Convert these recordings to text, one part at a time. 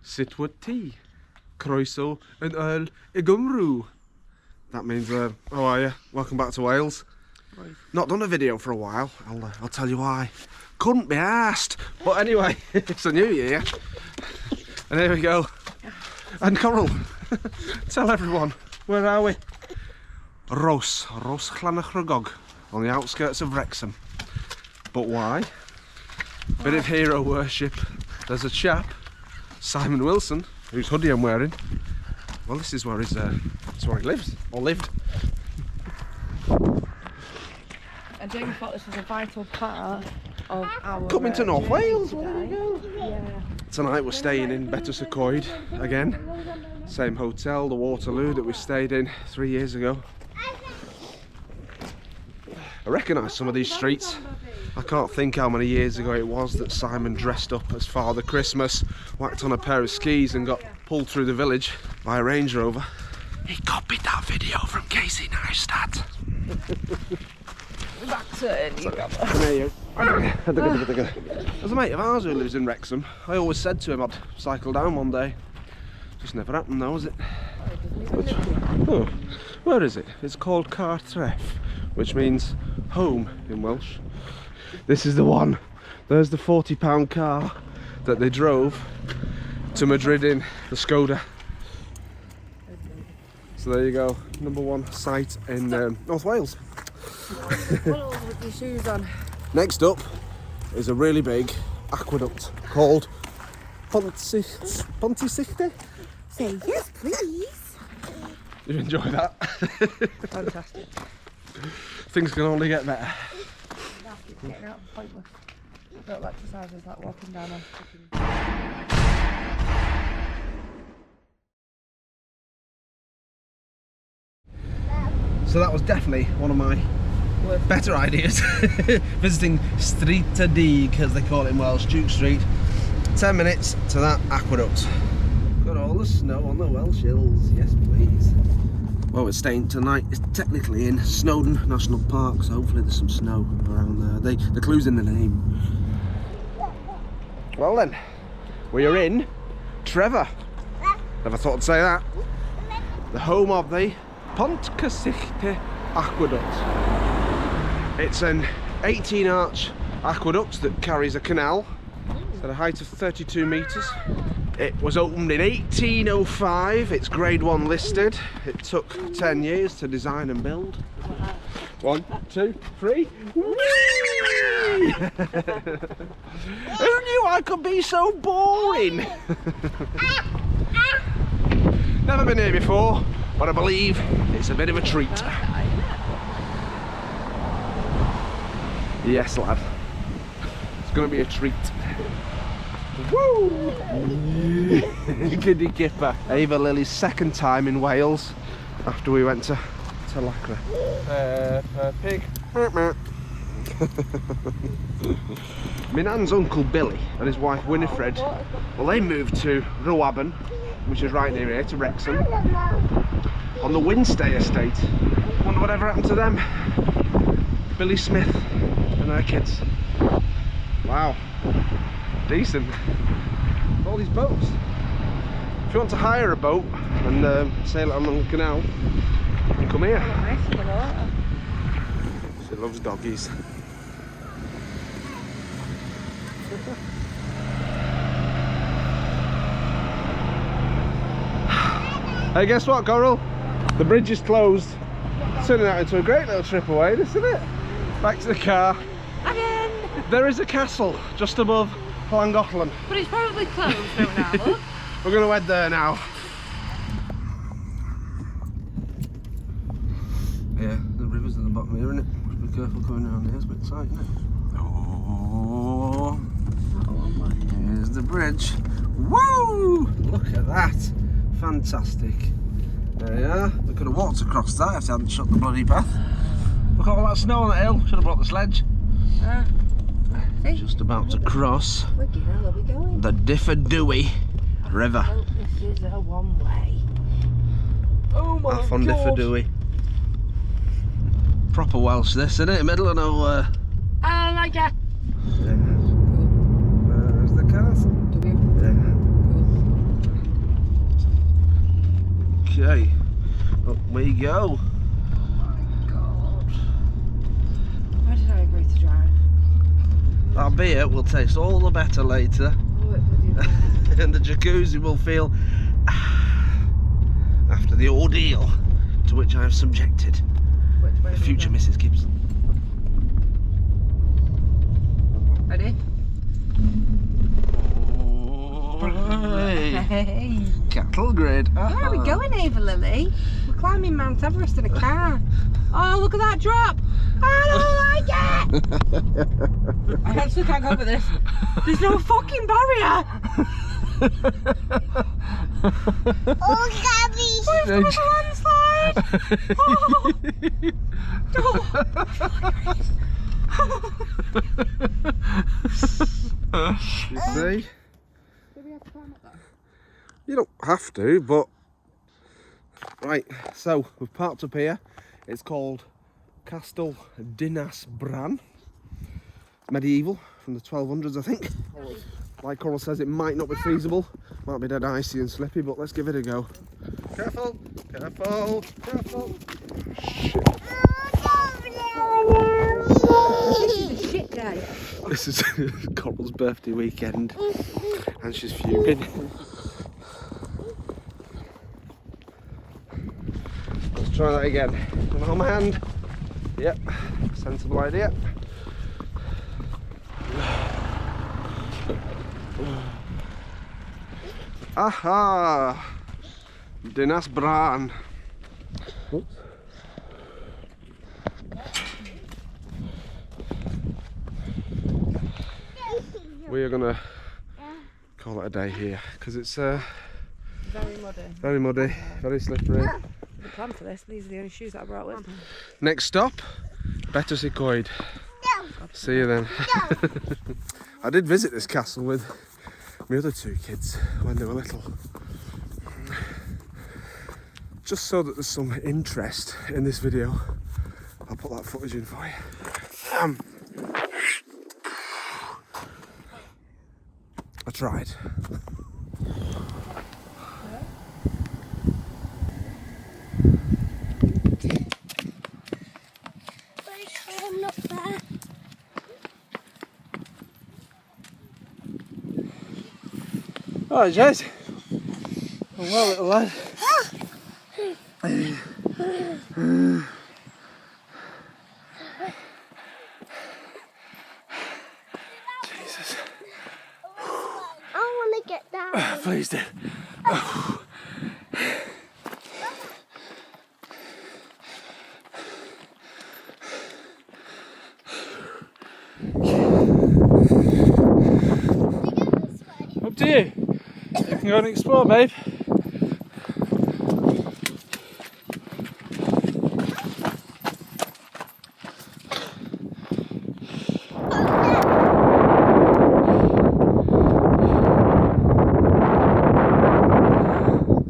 Sut wyt ti? Croeso yn Earl y Gymru. That means, how are you? Welcome back to Wales. Right. Not done a video for a while. I'll tell you why. Couldn't be asked. But anyway, it's a new year. And here we go. And Coral, tell everyone, where are we? Rhos Llangollen, on the outskirts of Wrexham. But why? Bit of hero worship. There's a chap, Simon Wilson, whose hoodie I'm wearing. Well, this is where he lives, or lived. And Jamie thought this was a vital part of our coming to North Wales. Yeah. Tonight we're staying in Betws-y-Coed again. Same hotel, the Waterloo, that we stayed in 3 years ago. I recognise some of these streets. I can't think how many years ago it was that Simon dressed up as Father Christmas, whacked on a pair of skis and got pulled through the village by a Range Rover. He copied that video from Casey Neistat. Back to it. There's a mate of ours who lives in Wrexham. I always said to him I'd cycle down one day. Just never happened though, was it? Oh, where is it? It's called Cartref, which means home in Welsh. This is the one. There's the £40 car that they drove to Madrid in, the Skoda. So there you go, #1 site in North Wales. Put all your shoes on. Next up is a really big aqueduct called Pont-y-Pair. Say yes, please. You enjoy that? Fantastic. Things can only get better. Getting out pointless. Little exercises like walking down on fucking... So that was definitely one of my better ideas. Visiting Street to Dig, as they call it in Welsh, Duke Street. 10 minutes to that aqueduct. Got all the snow on the Welsh hills, yes please. Well, we're staying tonight. It's technically in Snowdon National Park, so hopefully there's some snow around there. The clue's in the name. Well then, we are in Trevor. Never thought I'd say that. The home of the Pont-y-Pair aqueduct. It's an 18-arch aqueduct that carries a canal. It's at a height of 32 metres. It was opened in 1805. It's grade 1 listed. It took 10 years to design and build. 1, 2, 3. Whee! Who knew I could be so boring? Never been here before, but I believe it's a bit of a treat. Yes, lad. It's going to be a treat. Woo! Giddy Kipper. Ava Lily's second time in Wales after we went to Lacra. Pig. My nan's uncle Billy and his wife Winifred, well, they moved to Rhos, which is right near here, to Wrexham, on the Winstay estate. Wonder whatever happened to them. Billy Smith and their kids. Wow. Decent. All these boats. If you want to hire a boat and sail it on the canal, you can come here. She loves doggies. Hey, guess what, Coral? The bridge is closed. Turning out into a great little trip away, isn't it? Back to the car. Again! There is a castle just above Llangollen. But it's probably closed now, look. We're going to head there now. Yeah, the river's at the bottom here, isn't it? Must be careful coming around here, it's a bit tight, isn't it? Oh, here's the bridge. Woo! Look at that. Fantastic. There you are. We could have walked across that if they hadn't shut the bloody path. Look at all that snow on the hill. Should have brought the sledge. Just about to cross the Betws-y-Coed River. Oh, this is a one-way. Oh my Off on Betws-y-Coed. Proper Welsh this, isn't it? Middle of nowhere. I like it. There's the castle. Do we? Okay, up we go. Oh my god. Why did I agree to drive? Our beer will taste all the better later. Oh, it bloody And the jacuzzi will feel after the ordeal to which I have subjected Which way the future Mrs. Gibson. Ready? Hey. Cattle grid. Where are we going, Ava Lily? We're climbing Mount Everest in a car. Oh, look at that drop! I don't like it! I actually can't go with this. There's no fucking barrier! Oh, Gabby! We've got a landslide! Oh. You see? Do we have to climb up there? You don't have to, but... Right, so we've parked up here. It's called Castle Dinas Bran. Medieval, from the 1200s, I think. Like Coral says, it might not be feasible. Might be dead icy and slippy, but let's give it a go. Careful, careful, careful. Shit. This is a shit day. This is Coral's birthday weekend, and she's fuming. Let's try that again. Can I hold my hand? Yep, sensible idea. Aha! Dinas Bran. Oops. We are gonna call it a day here because it's Very muddy. very slippery. The plan for this, these are the only shoes that I brought with me. Next stop, Betws-y-Coed. See you then. I did visit this castle with my other two kids when they were little. Just so that there's some interest in this video, I'll put that footage in for you. I tried. I'm not there. Alright, Jez. Well, little lad. Jesus. I want to get down. Please do. Up to you. You can go and explore, babe.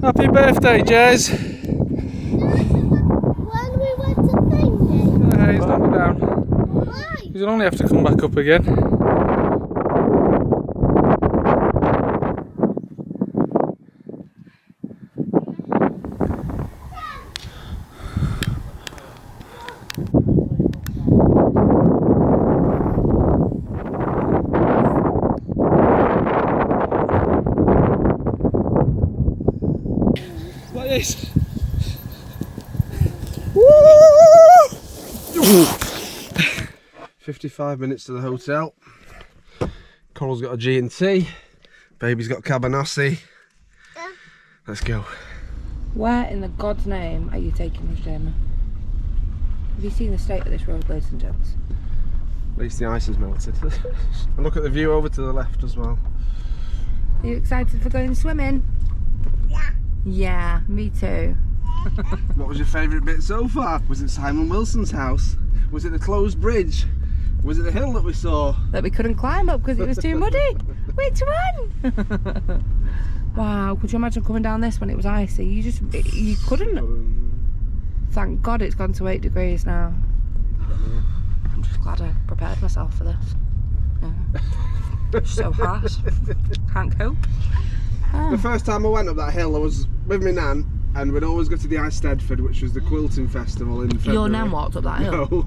Happy birthday, Jez. When we went to Thingy. Hey, he's not down. Why? You'll only have to come back up again. Like this. 55 minutes to the hotel. Coral's got a G&T. Baby's got cabanossi. Yeah. Let's go. Where in the God's name are you taking us, Jamie? Have you seen the state of this road, ladies and gents? At least the ice has melted. And look at the view over to the left as well. Are you excited for going swimming? Yeah. Yeah, me too. What was your favourite bit so far? Was it Simon Wilson's house? Was it the closed bridge? Was it the hill that we saw? That we couldn't climb up because it was too muddy. Which one? Wow, could you imagine coming down this when it was icy? You couldn't. Thank God it's gone to 8 degrees now. I'm just glad I prepared myself for this. Yeah. It's so hot. Can't cope. The first time I went up that hill, I was with my nan, and we'd always go to the Eisteddfod, which was the quilting festival in February. Your nan walked up that hill? No.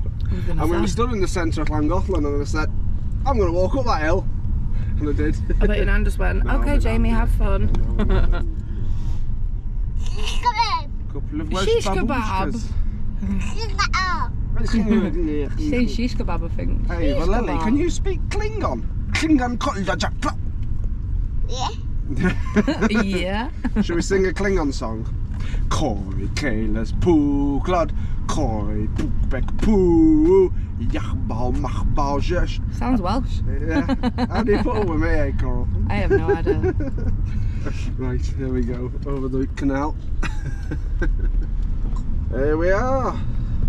And we were stood in the centre of Llangollen, and I said, I'm going to walk up that hill. And I did. I bet your nan just went, No, okay, Jamie, have fun. Couple of Welsh Shish kebab. babushkas. Say shish kebab, I think. Hey, Shish Lily, kebab. can you speak Klingon? Klingon Kotl. Yeah. Should we sing a Klingon song? Koi Kaylas Pooklod, Koi Pookbek Poo, Yachbal Machbal Jesh. Sounds Welsh. Yeah. How do you put up with me, eh, Coral? I have no idea. Right, here we go, over the canal. Here we are.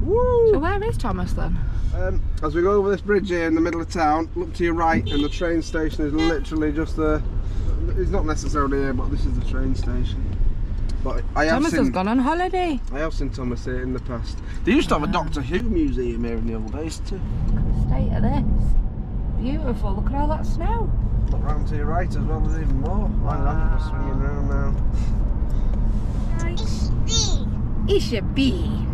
Woo! So where is Thomas then? As we go over this bridge here in the middle of town, look to your right, and the train station is literally just there. It's not necessarily here, but this is the train station. But I have Thomas seen, has gone on holiday. I have seen Thomas here in the past. They used to have a Doctor Who museum here in the old days too. State of this. Beautiful. Look at all that snow. Look round to your right as well, there's even more. Hang on, we're swinging round now. It should be.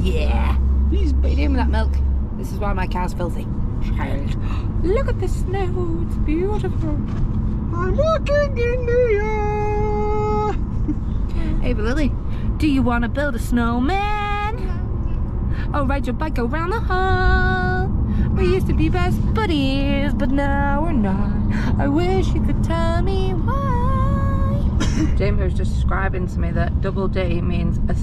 Yeah. What are you doing with that milk? This is why my car's filthy. Child. Look at the snow. It's beautiful. I'm walking in the air. Hey, but Lily, do you want to build a snowman? Or ride your bike around the hall? We used to be best buddies, but now we're not. I wish you could tell me why. Jamie was just describing to me that double D means a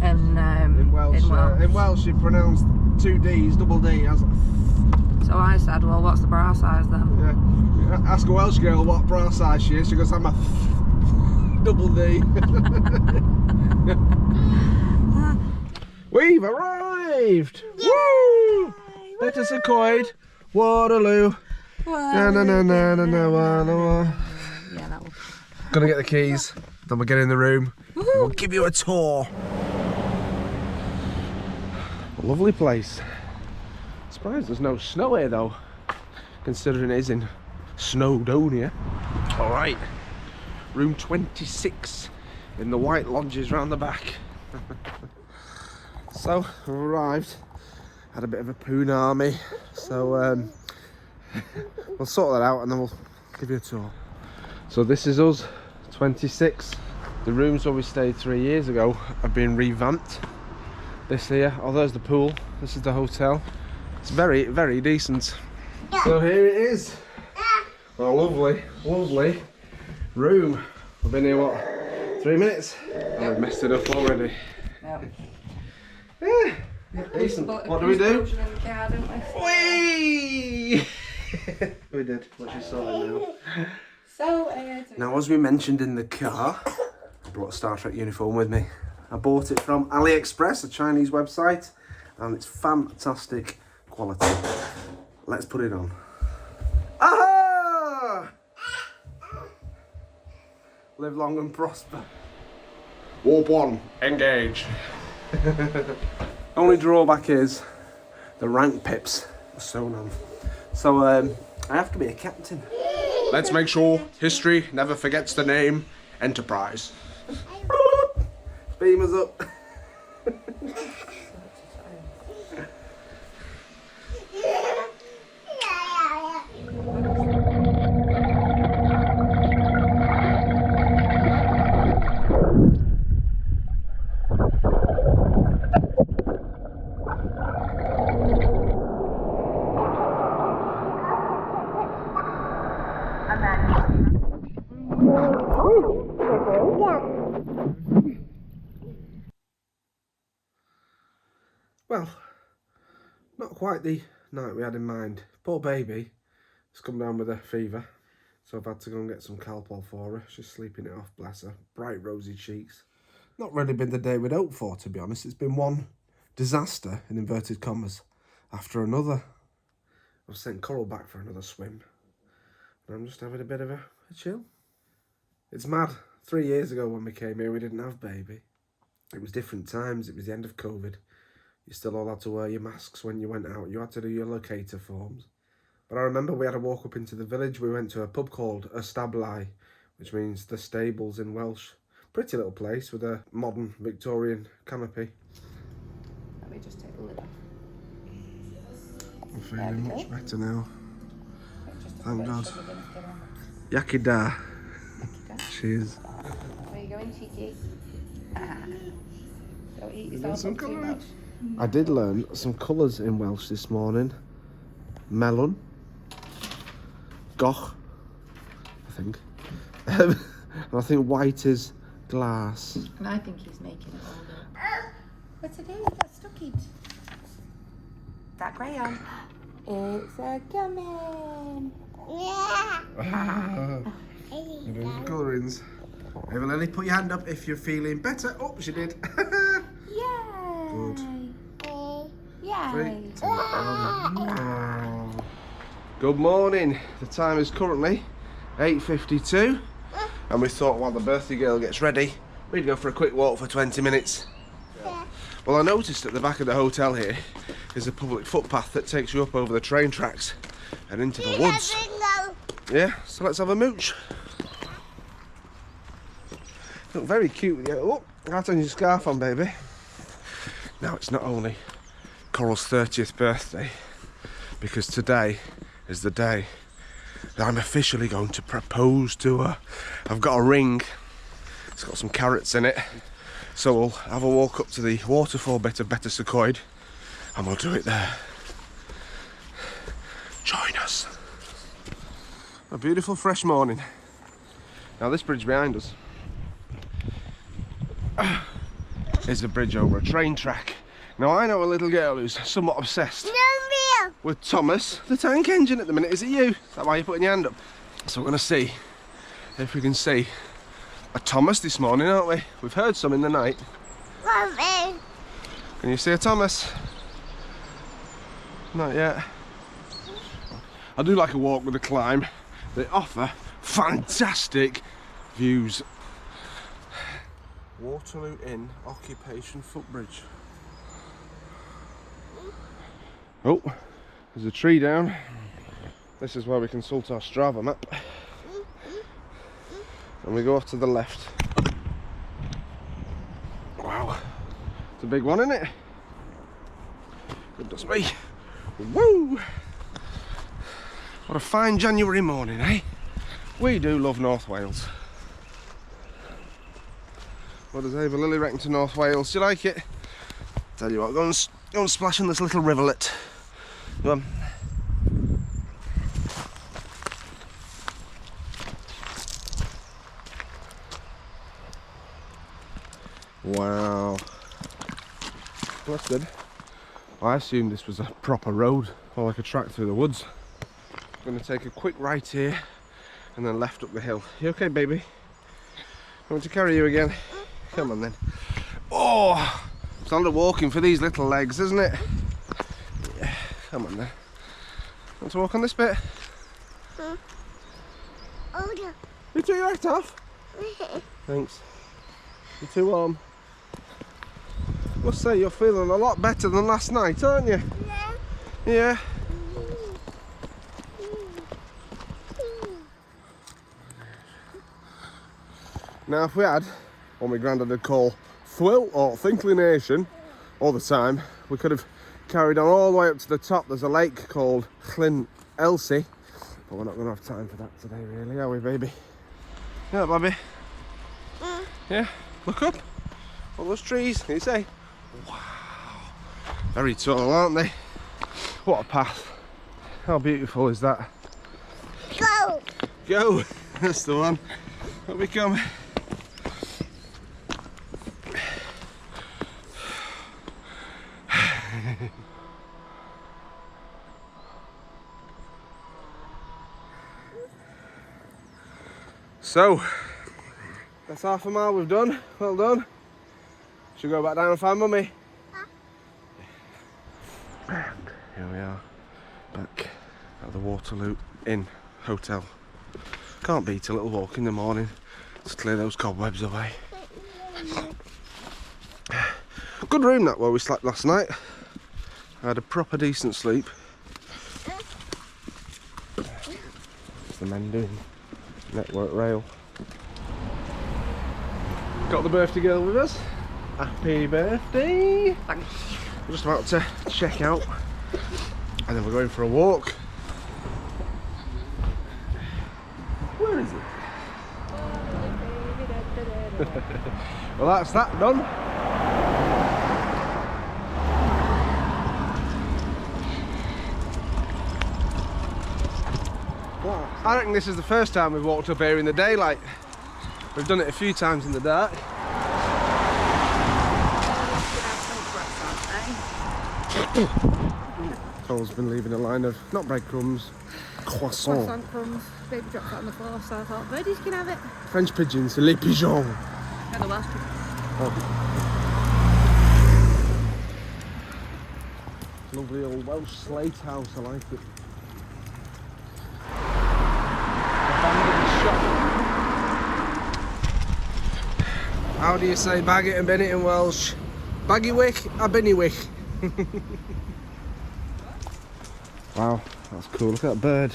in Welsh. In Welsh, you pronounce two D's, double D as a. So I said, well, what's the bra size then? Yeah. Ask a Welsh girl what bra size she is. She goes, I'm a double D. We've arrived! Woo! Betws-y-Coed, Waterloo. Yeah, that was. Gonna get the keys, then we'll get in the room. And we'll give you a tour. A lovely place. Surprised there's no snow here though, considering it is in Snowdonia. Alright, room 26 in the white lodges round the back. So, we've arrived. Had a bit of a poonami, so we'll sort that out and then we'll give you a tour. So this is us, 26. The rooms where we stayed 3 years ago have been revamped. This here, oh there's the pool, this is the hotel. It's very, very decent. So here it is. Oh, lovely, lovely room. We've been here, what, 3 minutes? Oh, we've messed it up already. Yeah, decent. What do we do? Whee! We did, which is sorted now. So, Now, as we mentioned in the car, I brought a Star Trek uniform with me. I bought it from AliExpress, a Chinese website, and it's fantastic quality. Let's put it on. Aha! Live long and prosper. Warp 1, engage. Only drawback is the rank pips are sewn on. So I have to be a captain. Let's make sure history never forgets the name Enterprise. Beam us up. Well, not quite the night we had in mind. Poor baby has come down with a fever, so I've had to go and get some Calpol for her. She's sleeping it off, bless her. Bright rosy cheeks. Not really been the day we'd hoped for, to be honest. It's been one disaster, in inverted commas, after another. I've sent Coral back for another swim, and I'm just having a bit of a chill. It's mad. 3 years ago when we came here, we didn't have baby. It was different times. It was the end of COVID. You still all had to wear your masks when you went out. You had to do your locator forms. But I remember we had to walk up into the village. We went to a pub called y Stablau, which means the stables in Welsh. Pretty little place with a modern Victorian canopy. Let me just take the lid off. I'm feeling much better now. Just a Thank bit of God. sugar in it, get on. Yakida. Cheers. Where you going, cheeky? Don't eat You yourself done some up too colouring? much. I did learn some colours in Welsh this morning. Melon. Goch, I think. And I think white is glass. And I think he's making it all up. What's it do? That's stuck it. That crayon. It's a gummy. Yeah. You're doing some colourings. Eva Lily, put your hand up if you're feeling better. Oh, she did. Yay! Good. Yay! 3, 2, 1. Oh. Good morning. The time is currently 8:52, and we thought while the birthday girl gets ready, we'd go for a quick walk for 20 minutes. Well, I noticed at the back of the hotel here is a public footpath that takes you up over the train tracks and into the woods. Yeah, so let's have a mooch. Look very cute with you. Oh, that's on your scarf on, baby. Now, it's not only Coral's 30th birthday, because today is the day that I'm officially going to propose to her. I've got a ring. It's got some carrots in it. So we'll have a walk up to the waterfall bit of Betws-y-Coed and we'll do it there. Join us. A beautiful fresh morning. Now this bridge behind us is a bridge over a train track. Now I know a little girl who's somewhat obsessed with Thomas the tank engine at the minute. Is it you? Is that why you're putting your hand up? So we're going to see if we can see a Thomas this morning, aren't we? We've heard some in the night. Mommy. Can you see a Thomas? Not yet. I do like a walk with a climb. They offer fantastic views. Waterloo Inn Occupation Footbridge. Oh, there's a tree down. This is where we consult our Strava map. And we go off to the left. Wow, it's a big one, isn't it? Goodness me. Woo! What a fine January morning, eh? We do love North Wales. What does Ava Lily reckon to North Wales? Do you like it? Tell you what, go and splash in this little rivulet. Go on. Wow. Well, that's good. I assumed this was a proper road, or like a track through the woods. I'm going to take a quick right here and then left up the hill. You okay, baby? I want to carry you again. Come on then. Oh, it's a lot of walking for these little legs, isn't it? Yeah. Come on then. Want to walk on this bit? Oh, no. You took your hat off? Thanks. You're too warm. Must say you're feeling a lot better than last night, aren't you? Yeah. Yeah. Now if we had what my granddad would call thwill or thinklination all the time, we could have carried on all the way up to the top. There's a lake called Llyn Elsie, but we're not going to have time for that today really, are we, baby? Yeah, Bobby? Yeah, look up. All those trees, can you say? Wow. Very tall, aren't they? What a path. How beautiful is that? Go. Go! That's the one. Up we come. So, that's half a mile we've done. Well done. Should we go back down and find Mummy? And here we are, back at the Waterloo Inn Hotel. Can't beat a little walk in the morning to clear those cobwebs away. Good room that where we slept last night. I had a proper decent sleep. It's the men doing network rail. Got the birthday girl with us. Happy birthday! Thanks. We're just about to check out and then we're going for a walk. Where is it? Well, that's that done. I reckon this is the first time we've walked up here in the daylight. We've done it a few times in the dark. Cole's been leaving a line of, not breadcrumbs, croissant. Croissant crumbs. Baby dropped that on the floor, so I thought birdies can have it. French pigeons, les pigeons. And the Welsh. Oh. Lovely old Welsh slate house, I like it. Abandoned shop. How do you say Baggett and Bennett in Welsh? Baggywick or Bennywick? Wow, that's cool. Look at that bird.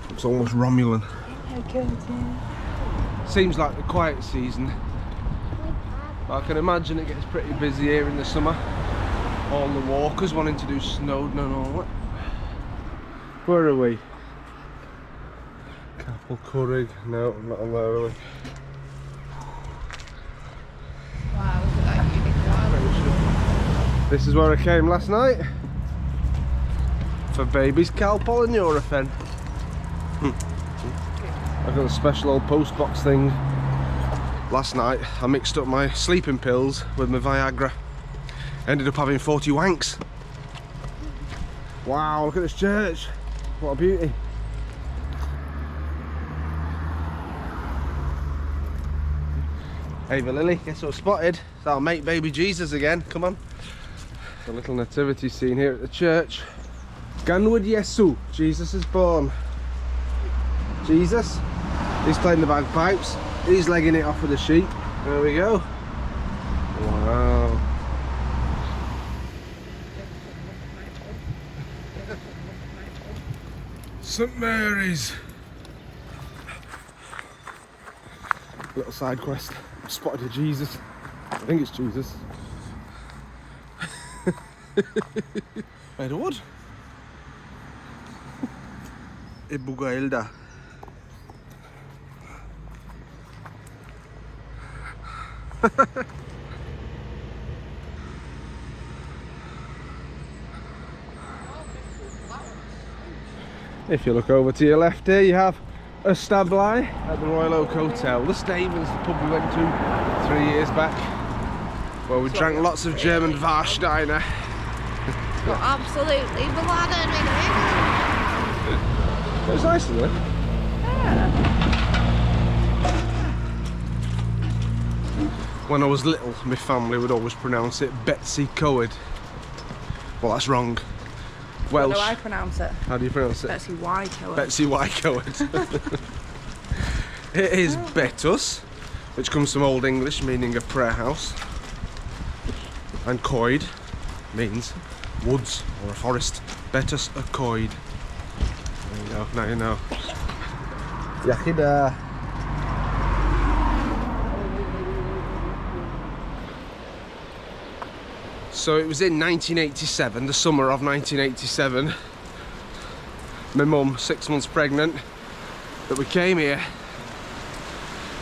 Looks almost Romulan. Seems like the quiet season. But I can imagine it gets pretty busy here in the summer. All the walkers wanting to do Snowdon and all that. Where are we? Capel Currig. No, not on there, are we? Wow, look at that unique one. This is where I came last night. For baby's Calpol and Nurofen. I've got a special old post box thing. Last night I mixed up my sleeping pills with my Viagra. Ended up having 40 wanks. Wow, look at this church. What a beauty. Ava Lily, guess what I've spotted? It's our mate baby Jesus again, come on. A little nativity scene here at the church. Ganwood Yesu, Jesus is born. Jesus, he's playing the bagpipes, he's legging it off with the sheep. There we go. Wow. St Mary's. Little side quest. Spotted a Jesus. I think it's Jesus. Made of wood. Ibugailda. If you look over to your left here, you have a stabli at the Royal Oak Hotel. The Stables, the pub we went to 3 years back, where we drank lots of German Warsteiner. Got absolutely blooded in it. It was nice, isn't it? Yeah. When I was little, my family would always pronounce it Betws-y-Coed. Well, that's wrong. Welsh. How do I pronounce it? How do you pronounce it? Betws-y-Coed. Betws-y-Coed. It is Betus, which comes from Old English meaning a prayer house. And Coed means woods or a forest. Betws-y-Coed. There you go, now you know. Yachida. So it was in 1987, the summer of 1987. My mum, 6 months pregnant, that we came here.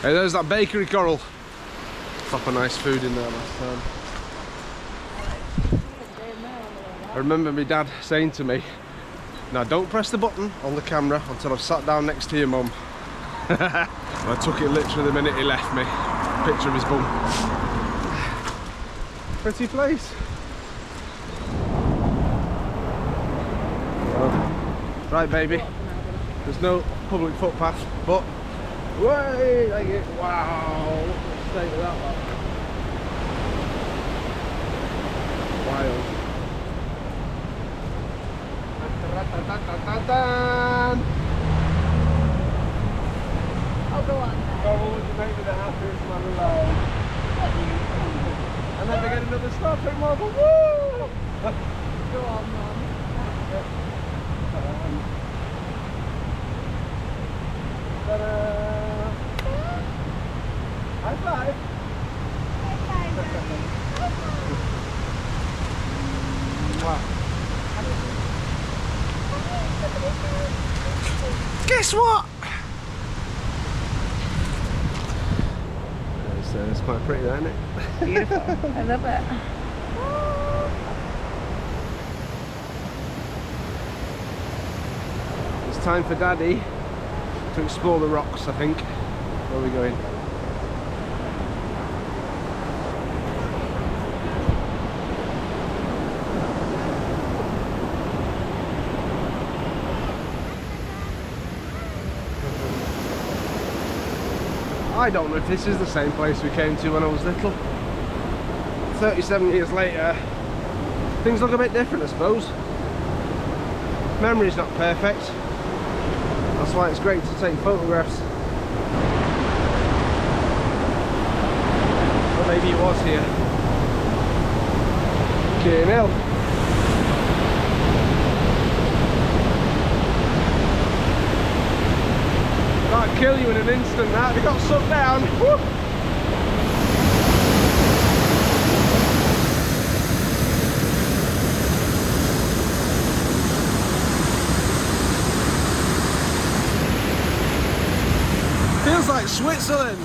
Hey, there's that bakery Coral. Proper nice food in there last time. I remember my dad saying to me, now don't press the button on the camera until I've sat down next to your mum. I took it literally the minute he left me. Picture of his bum. Pretty place. Right, baby. There's no public footpath, but way, like it. Wow, look at the state of that one. Wild. I'll go on there. Oh, would you make me the happiest man alive? And then they get another Star Trek marble. Woo! Go on, Mum. High five. Wow. Guess what? It's quite pretty there, isn't it? Beautiful. I love it. It's time for Daddy to explore the rocks, I think. Where are we going? I don't know if this is the same place we came to when I was little. 37 years later, things look a bit different, I suppose. Memory's not perfect. That's why it's great to take photographs. Or maybe it was here. Okay, Neil. That'd kill you in an instant, that. They got sucked down. Woo! Feels like Switzerland.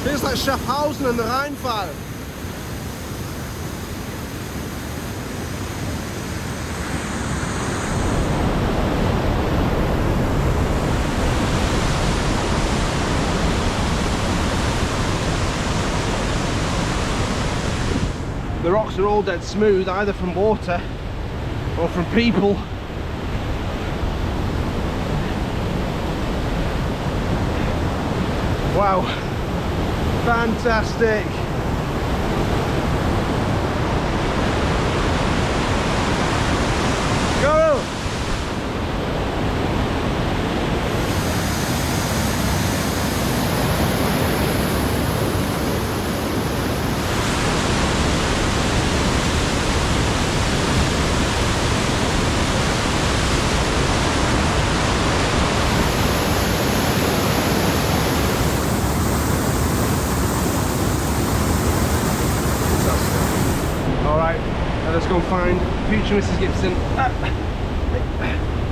Feels like Schaffhausen and the Rheinfall. The rocks are all dead smooth, either from water or from people. Wow, fantastic. Go! Let's go find future Mrs. Gibson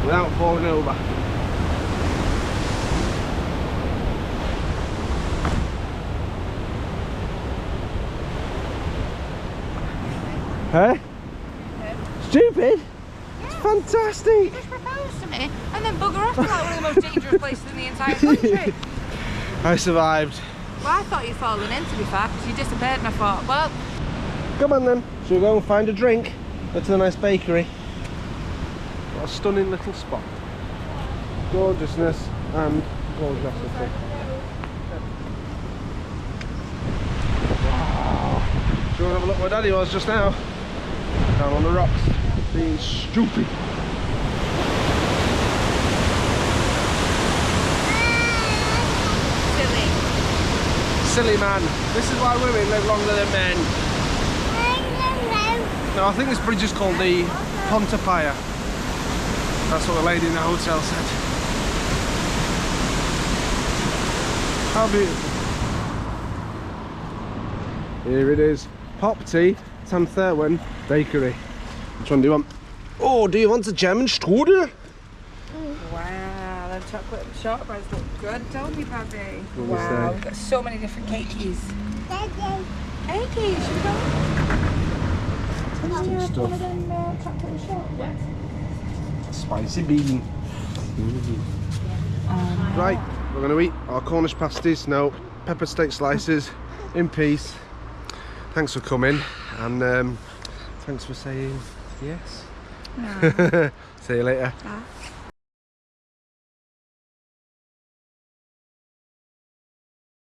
without falling over. Huh? Stupid? It's fantastic! Just proposed to me and then bugger off to like one of the most dangerous places in the entire country. I survived. Well, I thought you'd fallen in, to be fair, because you disappeared and I thought, well... Come on then, shall we go and find a drink? Go to the nice bakery. What a stunning little spot. Gorgeousness and gorgeosity. Wow. Shall we have a look where Daddy was just now? Down on the rocks, being stupid. Silly man. This is why women live longer than men. No, I think this bridge is called the Pont-y-Pair. That's what the lady in the hotel said. How beautiful. Here it is. Pop Tea, Llangollen Bakery. Which one do you want? Oh, do you want a German strudel? Wow, the chocolate shortbreads look good, don't they, Babby? What Wow, we've got so many different cakeys. Cakeys, should we go? Stuff. Spicy bean. Right, we're going to eat our Cornish pasties, no, pepper steak slices in peace. Thanks for coming and thanks for saying yes. See you later. Bye.